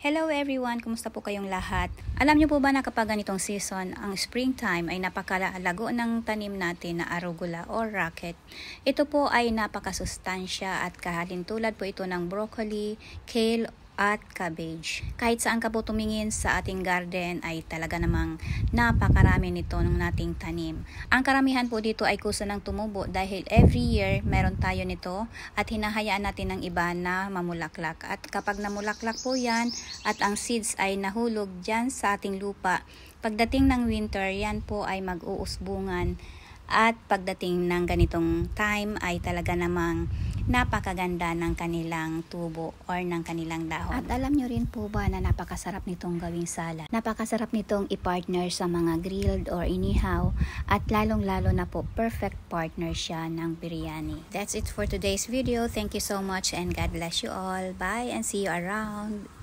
Hello everyone! Kumusta po kayong lahat? Alam niyo po ba na kapag ganitong season, ang springtime ay napakalago ng tanim natin na arugula or rocket. Ito po ay napakasustansya at kahalintulad po ito ng broccoli, kale, at cabbage. Kahit saan ka po tumingin sa ating garden ay talaga namang napakarami nito ng nating tanim. Ang karamihan po dito ay kusa ng tumubo dahil every year meron tayo nito at hinahayaan natin ng iba na mamulaklak. At kapag namulaklak po yan at ang seeds ay nahulog dyan sa ating lupa, pagdating ng winter yan po ay mag-uusbungan. At pagdating ng ganitong time ay talaga namang napakaganda ng kanilang tubo or ng kanilang dahon. At alam nyo rin po ba na napakasarap nitong gawing salad? Napakasarap nitong i-partner sa mga grilled or inihaw at lalong-lalo na po perfect partner siya ng biryani. That's it for today's video. Thank you so much and God bless you all. Bye and see you around.